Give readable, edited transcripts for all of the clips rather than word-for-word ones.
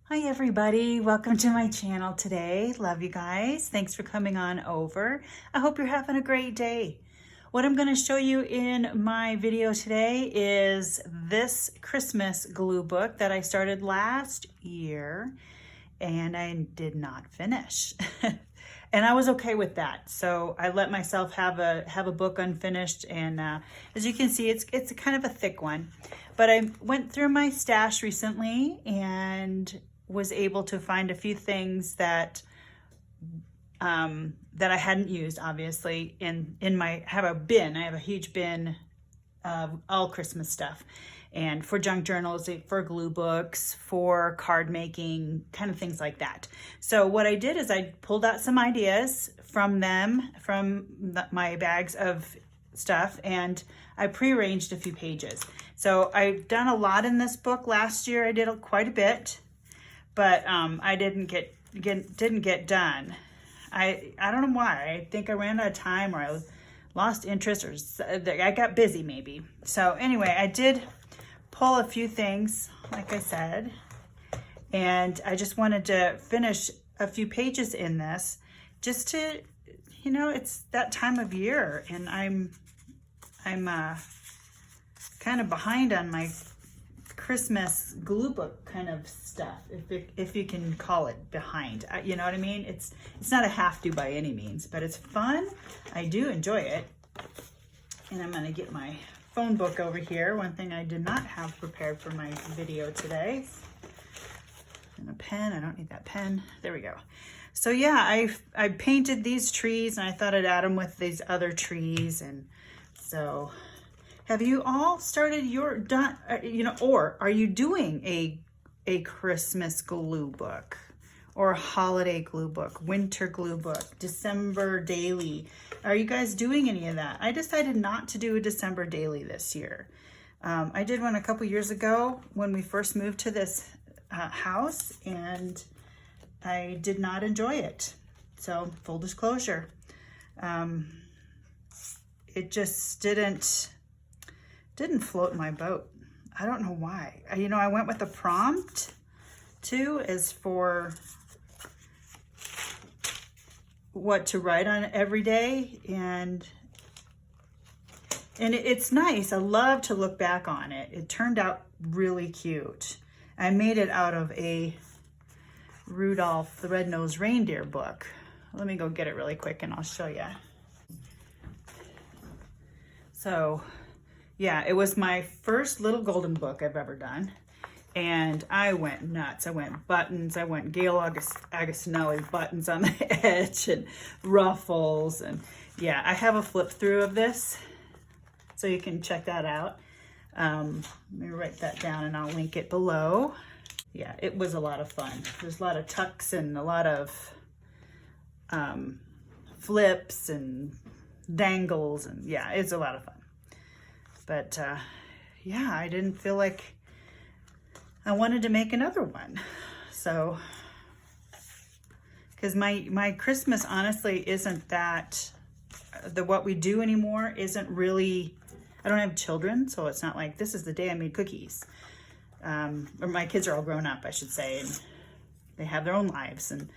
Hi everybody, welcome to my channel today. Love you guys. Thanks for coming on over. I hope you're having a great day. What I'm going to show you in my video today is this Christmas glue book that I started last year and I did not finish. And I was okay with that. So I let myself have a book unfinished, and as you can see, it's kind of a thick one. But I went through my stash recently and was able to find a few things that that I hadn't used, obviously, in my I have a huge bin of all Christmas stuff, and for junk journals, for glue books, for card making, kind of things like that. So what I did is I pulled out some ideas from my bags of stuff, and I prearranged a few pages. So I've done a lot in this book. Last year I did quite a bit, but I didn't get done. I don't know why. I think I ran out of time, or I lost interest, or I got busy maybe. So anyway, I did pull a few things, like I said, and I just wanted to finish a few pages in this, just to, it's that time of year, and I'm kind of behind on my Christmas glue book kind of stuff, if you can call it behind. You know what I mean? It's not a have to by any means, but it's fun. I do enjoy it. And I'm gonna get my phone book over here. One thing I did not have prepared for my video today. And a pen. I don't need that pen. There we go. So yeah, I painted these trees, and I thought I'd add them with these other trees. And so, have you all started your or are you doing a Christmas glue book, or a holiday glue book, winter glue book, December daily? Are you guys doing any of that? I decided not to do a December daily this year. I did one a couple years ago when we first moved to this house, and I did not enjoy it. So full disclosure, it just didn't float my boat. I don't know why. I went with the prompt too, as for what to write on every day, and it's nice. I love to look back on it. It turned out really cute. I made it out of a Rudolph the Red-Nosed Reindeer book. Let me go get it really quick and I'll show you. So yeah, it was my first little golden book I've ever done, and I went nuts. I went buttons. I went Gail Agostinelli buttons on the edge, and ruffles, and yeah, I have a flip through of this, so you can check that out. Let me write that down, and I'll link it below. Yeah, it was a lot of fun. There's a lot of tucks and a lot of flips and dangles, and yeah, it's a lot of fun. But yeah, I didn't feel like I wanted to make another one. So, because my Christmas honestly isn't that, what we do anymore isn't really, I don't have children, so it's not like this is the day I made cookies. Or my kids are all grown up, I should say, and they have their own lives. And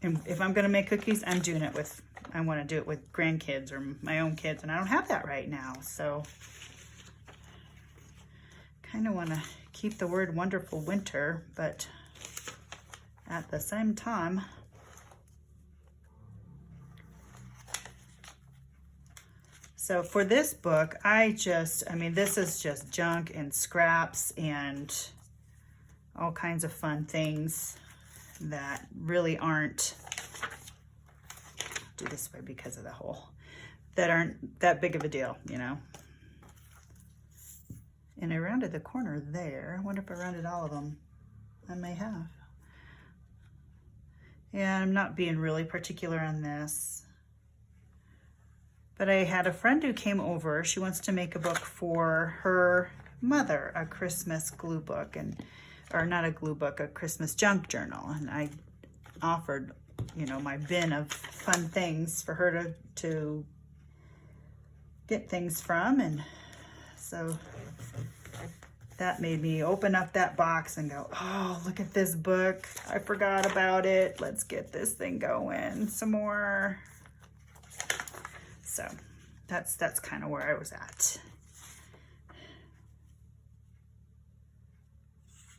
if I'm gonna make cookies, I'm doing it with, I want to do it with grandkids or my own kids, and I don't have that right now. So kind of want to keep the word wonderful winter, but at the same time, so for this book, this is just junk and scraps and all kinds of fun things that really aren't, do this way because of the hole, that aren't that big of a deal, And I rounded the corner there. I wonder if I rounded all of them. I may have. Yeah, I'm not being really particular on this. But I had a friend who came over. She wants to make a book for her mother, a Christmas glue book, or not a glue book, a Christmas junk journal. And I offered, my bin of fun things for her to get things from. And so that made me open up that box and go, oh, look at this book. I forgot about it. Let's get this thing going some more. So that's kind of where I was at.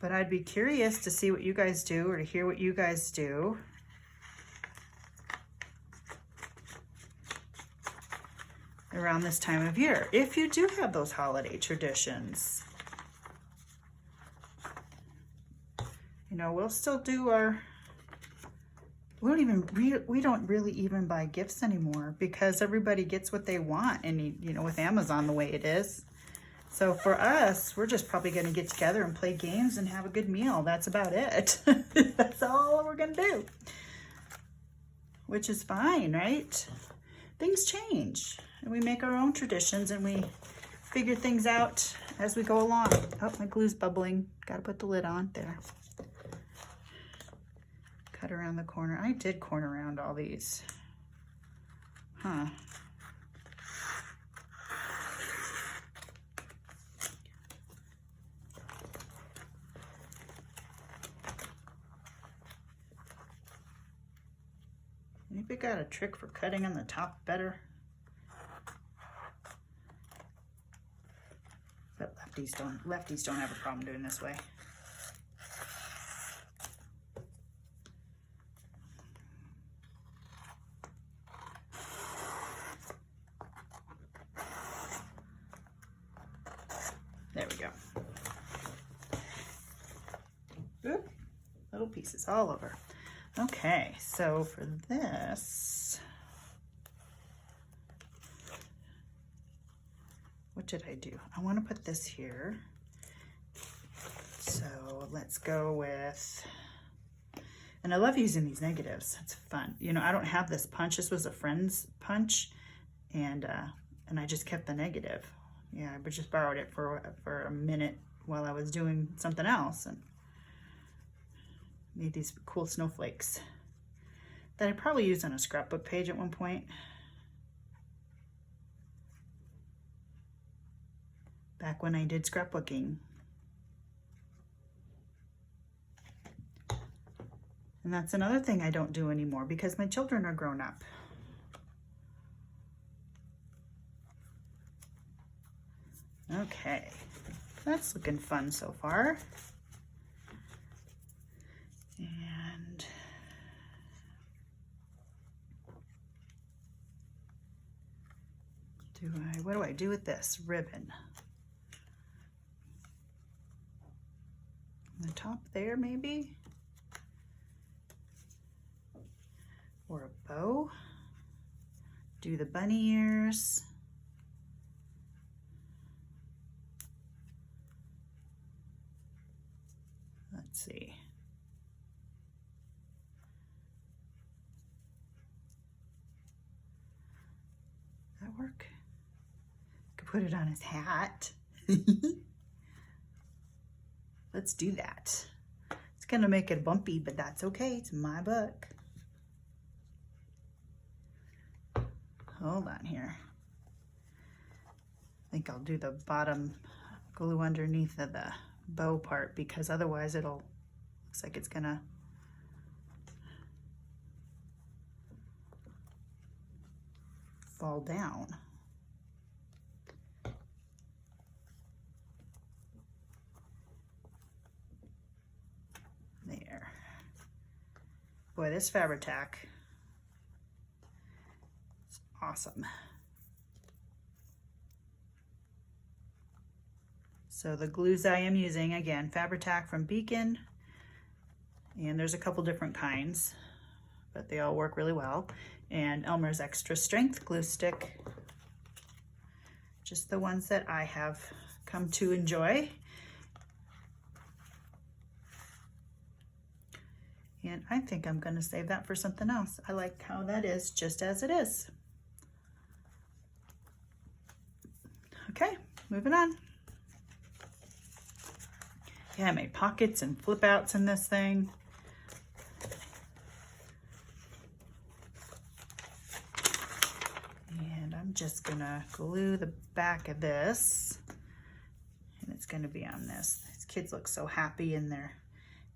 But I'd be curious to see what you guys do or to hear what you guys do. Around this time of year, if you do have those holiday traditions. You know, we'll still do our, we don't really even buy gifts anymore because everybody gets what they want, and you know, with Amazon the way it is. So for us, we're just probably going to get together and play games and have a good meal. That's about it. That's all we're going to do. Which is fine, right? Things change. And we make our own traditions and we figure things out as we go along. Oh, my glue's bubbling. Got to put the lid on. There. Cut around the corner. I did corner around all these. Huh. Maybe got a trick for cutting on the top better. But lefties don't have a problem doing this way. There we go. Oop, little pieces all over. Okay, so for this, what did I do? I want to put this here. So let's go with, and I love using these negatives. It's fun. You know, I don't have this punch. This was a friend's punch, and I just kept the negative. Yeah, I just borrowed it for a minute while I was doing something else, and made these cool snowflakes that I probably used on a scrapbook page at one point. Back when I did scrapbooking. And that's another thing I don't do anymore because my children are grown up. Okay, that's looking fun so far. And what do I do with this ribbon? On the top there maybe? Or a bow? Do the bunny ears? Let's see. That work? Could put it on his hat. Let's do that. It's gonna make it bumpy, but that's okay. It's my book. Hold on here. I think I'll do the bottom glue underneath of the bow part because otherwise it'll, looks like it's gonna fall down. There. Boy, this Fabri-Tac is awesome. So the glues I am using, again, Fabri-Tac from Beacon, and there's a couple different kinds, but they all work really well. And Elmer's Extra Strength glue stick, just the ones that I have come to enjoy. And I think I'm gonna save that for something else. I like how that is just as it is. Okay, moving on. Yeah, I made pockets and flip outs in this thing. And I'm just gonna glue the back of this. And it's going to be on this. These kids look so happy in their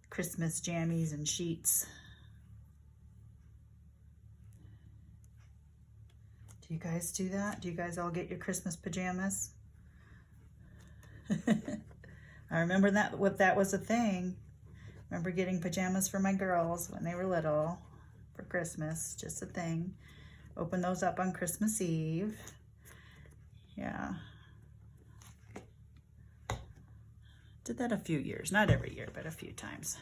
Christmas jammies and sheets. Do you guys do that? Do you guys all get your Christmas pajamas? I remember that was a thing. Remember getting pajamas for my girls when they were little for Christmas, just a thing. Open those up on Christmas Eve. Yeah. Did that a few years, not every year, but a few times.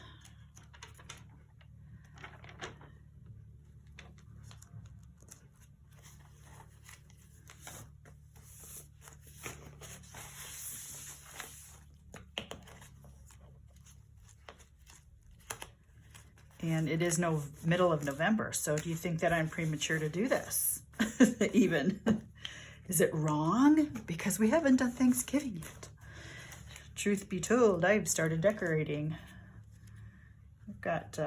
And it is middle of November, so do you think that I'm premature to do this? Even. Is it wrong? Because we haven't done Thanksgiving yet. Truth be told, I've started decorating. I've got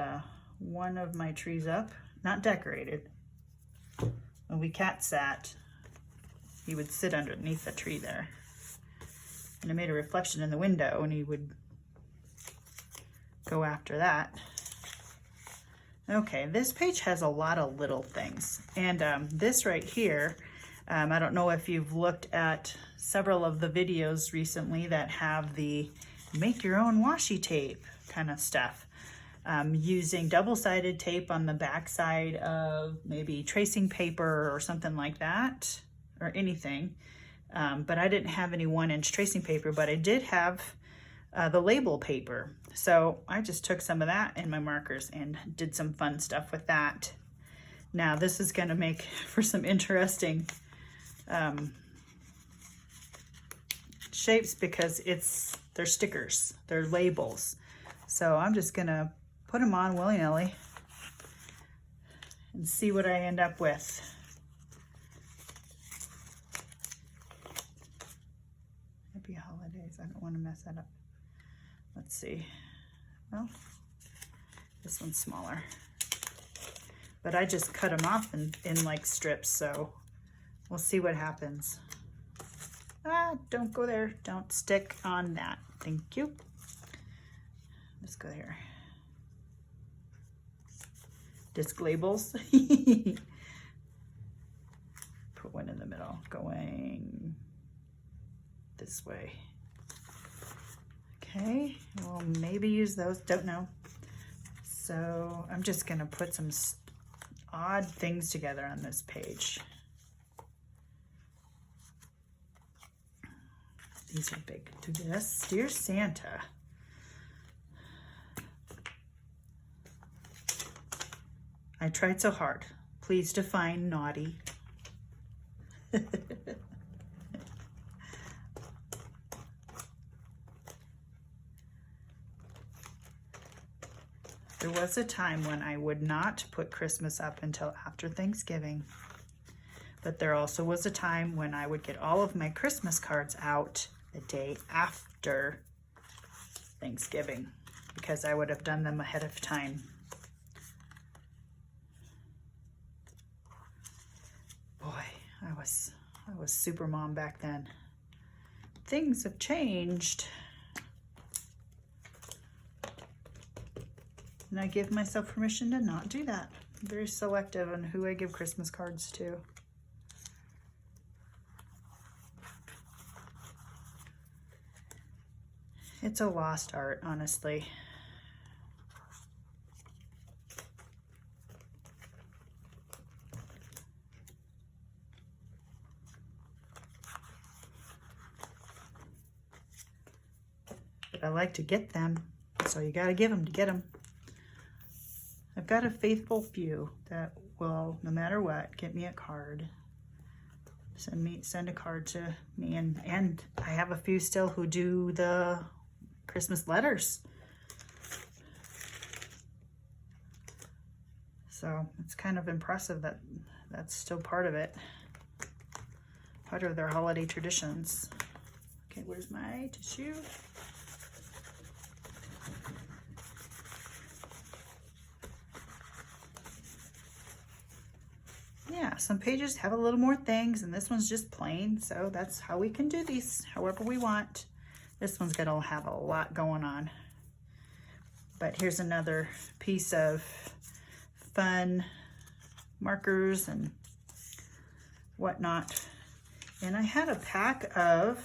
one of my trees up, not decorated. When we cat sat, he would sit underneath the tree there. And I made a reflection in the window, and he would go after that. Okay, this page has a lot of little things. And this right here, I don't know if you've looked at several of the videos recently that have the make your own washi tape kind of stuff. Using double-sided tape on the back side of maybe tracing paper or something like that, or anything. But I didn't have any 1-inch tracing paper, but I did have the label paper. So I just took some of that in my markers and did some fun stuff with that. Now this is going to make for some interesting shapes because they're stickers, they're labels. So I'm just going to put them on willy-nilly and see what I end up with. Happy holidays. I don't want to mess that up. Let's see. Well, this one's smaller. But I just cut them off in like strips, so we'll see what happens. Ah, don't go there. Don't stick on that. Thank you. Let's go here. Disc labels. Put one in the middle, going this way. Okay, we'll maybe use those, don't know. So I'm just gonna put some odd things together on this page. These are big. Do this. Dear Santa. I tried so hard. Please define naughty. There was a time when I would not put Christmas up until after Thanksgiving. But there also was a time when I would get all of my Christmas cards out the day after Thanksgiving because I would have done them ahead of time. Boy, I was super mom back then. Things have changed. And I give myself permission to not do that. I'm very selective on who I give Christmas cards to. It's a lost art, honestly. But I like to get them, so you gotta give them to get them. I've got a faithful few that will, no matter what, get me a card. Send a card to me, and I have a few still who do the Christmas letters. So it's kind of impressive that that's still part of it. Part of their holiday traditions. Okay, where's my tissue? Yeah, some pages have a little more things, and this one's just plain, so that's how we can do these, however we want. This one's gonna have a lot going on. But here's another piece of fun markers and whatnot. And I had a pack of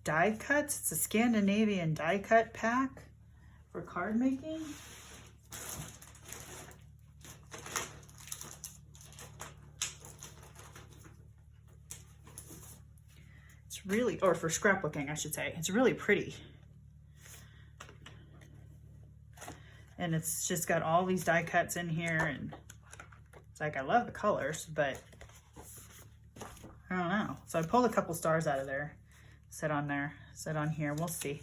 die cuts. It's a Scandinavian die cut pack for card making. It's really, or for scrapbooking, I should say. It's really pretty. And it's just got all these die cuts in here, and it's like, I love the colors, but I don't know. So I pulled a couple stars out of there, set on there, set on here, we'll see.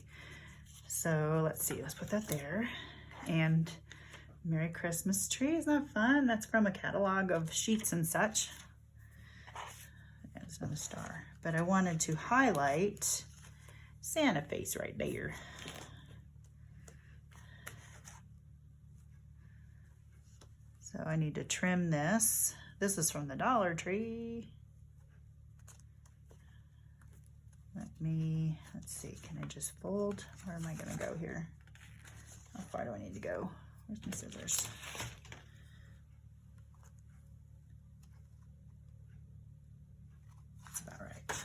So let's see, let's put that there. And Merry Christmas tree, isn't that fun? That's from a catalog of sheets and such. It's not a star, but I wanted to highlight Santa face right there. So I need to trim this. This is from the Dollar Tree. Let's see, can I just fold? Where am I gonna go here? How far do I need to go? Where's my scissors? That's about right.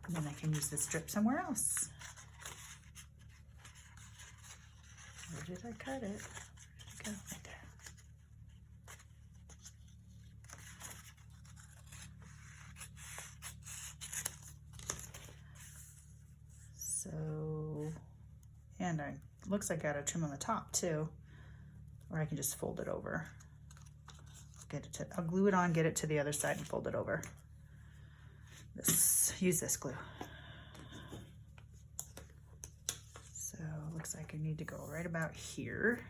And then I can use this strip somewhere else. Where did I cut it? Where did it go? Right there. So, and looks like I got a trim on the top too, or I can just fold it over. I'll glue it on, get it to the other side and fold it over. Use this glue. So looks like I need to go right about here.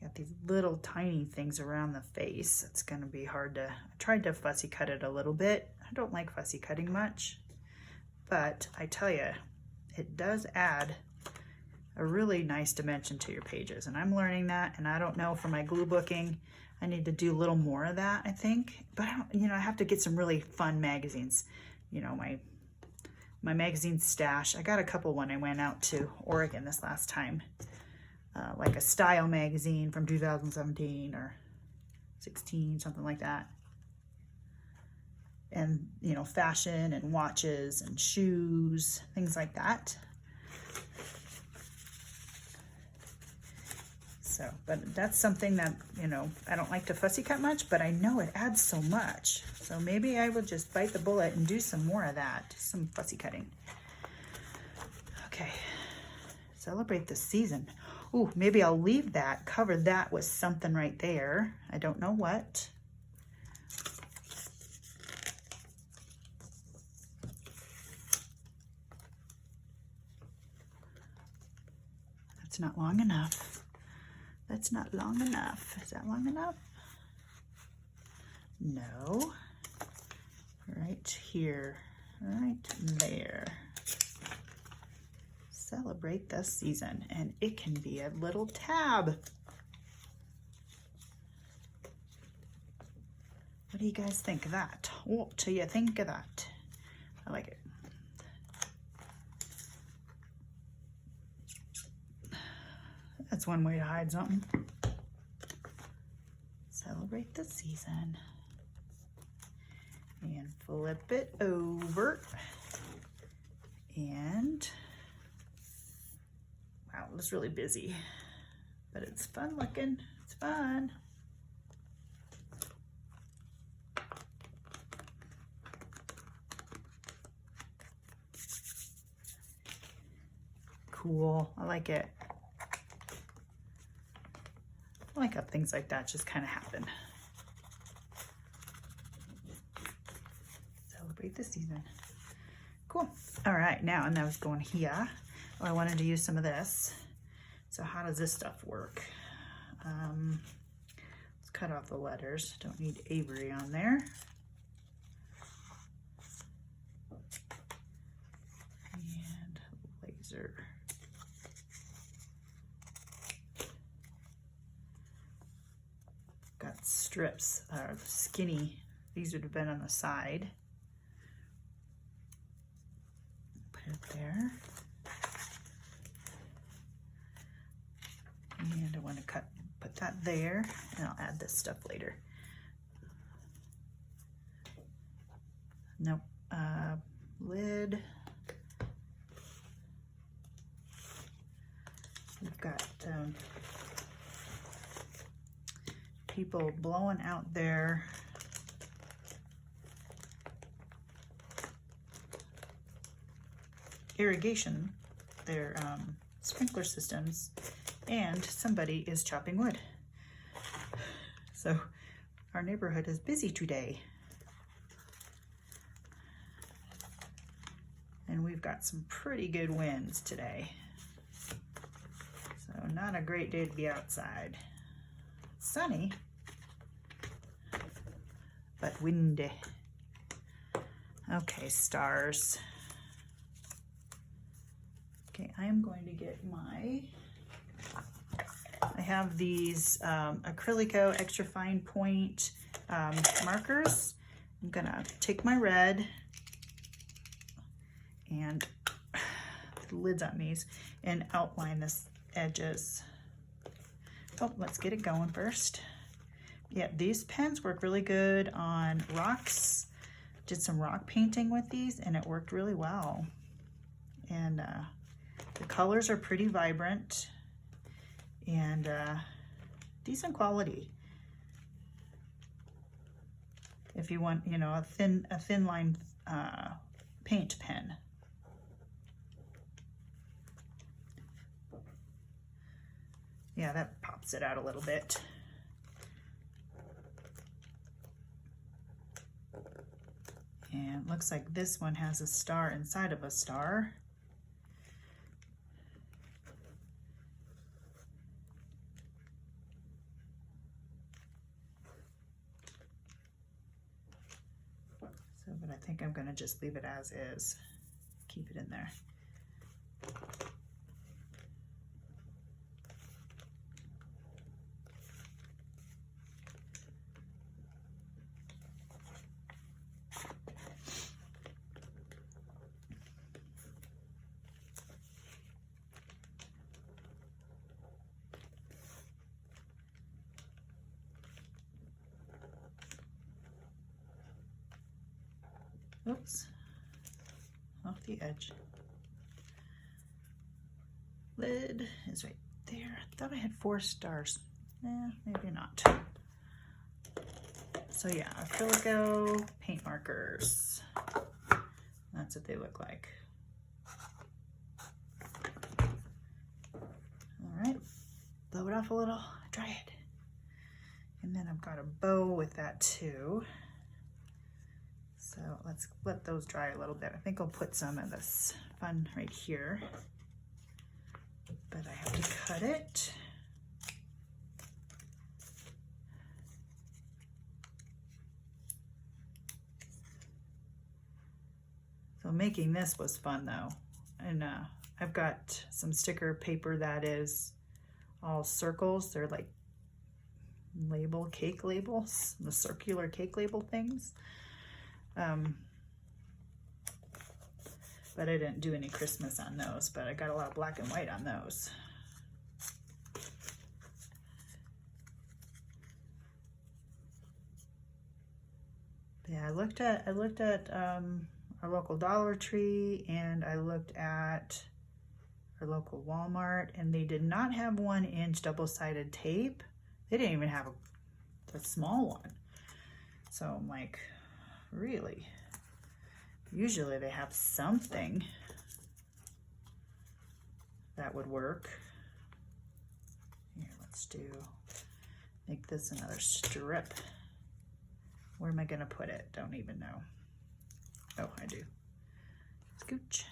Got these little tiny things around the face. It's gonna be hard to, I tried to fussy cut it a little bit. I don't like fussy cutting much, but I tell you, it does add a really nice dimension to your pages. And I'm learning that, and I don't know, for my glue booking, I need to do a little more of that, I think. But I don't, you know, I have to get some really fun magazines. You know, my magazine stash. I got a couple when I went out to Oregon this last time. Like a style magazine from 2017 or 16, something like that. And, you know, fashion and watches and shoes, things like that. So, but that's something that, you know, I don't like to fussy cut much, but I know it adds so much. So maybe I will just bite the bullet and do some more of that, some fussy cutting. Okay, celebrate the season. Ooh, maybe I'll leave that, cover that with something right there. I don't know what. That's not long enough. That's not long enough. Is that long enough? No. Right here, right there. Celebrate the season, and it can be a little tab. What do you guys think of that? What do you think of that? I like it. That's one way to hide something. Celebrate the season. And flip it over. And wow, it was really busy, but it's fun looking. It's fun. Cool, I like it. I like how things like that just kind of happen. Celebrate the season. Cool. All right, now, and I was going here. Oh, I wanted to use some of this. So how does this stuff work? Let's cut off the letters. Don't need Avery on there. And laser. strips are skinny. These would have been on the side. Put it there. And I want to put that there, and I'll add this stuff later. Nope. Lid. We've got people blowing out their irrigation, their sprinkler systems, and somebody is chopping wood. So our neighborhood is busy today. And we've got some pretty good winds today. So not a great day to be outside. It's sunny, but windy. Okay, stars. Okay, I am going to get I have these Acrylico extra fine point markers. I'm gonna take my red and the lids on these and outline this edges. Oh, let's get it going first. Yeah, these pens work really good on rocks. Did some rock painting with these and it worked really well. And the colors are pretty vibrant and decent quality. If you want, you know, a thin line paint pen. Yeah, that pops it out a little bit. And it looks like this one has a star inside of a star. So, but I think I'm gonna just leave it as is. Keep it in there. Oops, off the edge. Lid is right there. I thought I had 4 stars. Maybe not. So yeah, Acrylico paint markers. That's what they look like. All right, blow it off a little, dry it. And then I've got a bow with that too. So let's let those dry a little bit. I think I'll put some of this fun right here, but I have to cut it. So making this was fun though. And I've got some sticker paper that is all circles. They're like cake labels, the circular cake label things. But I didn't do any Christmas on those, but I got a lot of black and white on those. Yeah, I looked at our local Dollar Tree and I looked at our local Walmart, and they did not have 1-inch double-sided tape. They didn't even have a small one. So I'm like, really? Usually they have something that would work. Here, let's make this another strip. Where am I gonna put it? Don't even know. Oh, I do. Scooch.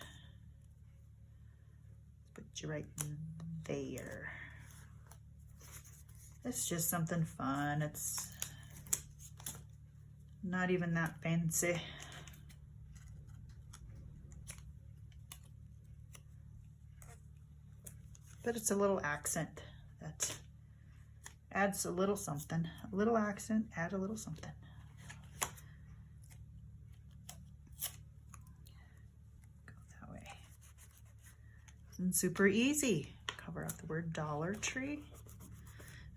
Put you right there. It's just something fun. It's not even that fancy. But it's a little accent that Adds a little something, a little accent, add a little something. Go that way. And super easy. Cover out the word Dollar Tree.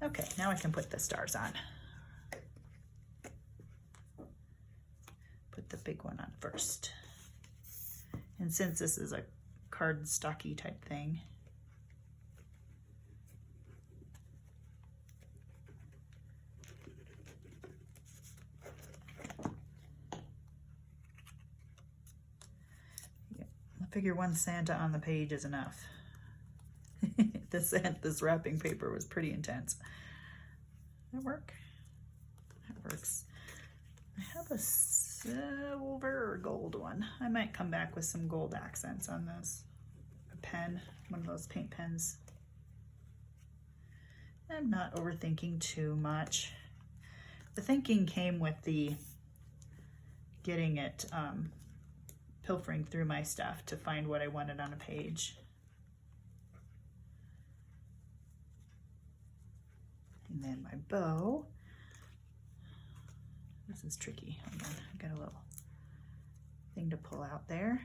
Okay, now I can put the stars on. Put the big one on first. And since this is a cardstocky type thing, I figure one Santa on the page is enough. This wrapping paper was pretty intense. That work? That works. I have a silver or gold one. I might come back with some gold accents on this. A pen, one of those paint pens. I'm not overthinking too much. The thinking came with the getting it, pilfering through my stuff to find what I wanted on a page. And then my bow. This is tricky. Hold on, I've got a little thing to pull out there.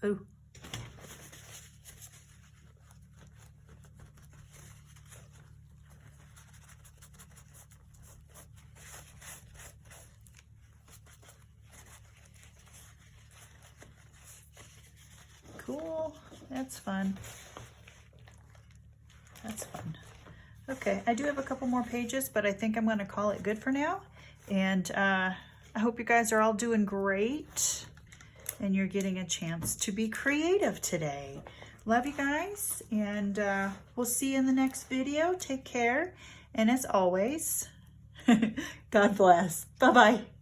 Oh. Cool, that's fun. That's fun. Okay, I do have a couple more pages, but I think I'm going to call it good for now. And I hope you guys are all doing great and you're getting a chance to be creative today. Love you guys, and we'll see you in the next video. Take care, and as always, God bless. Bye-bye.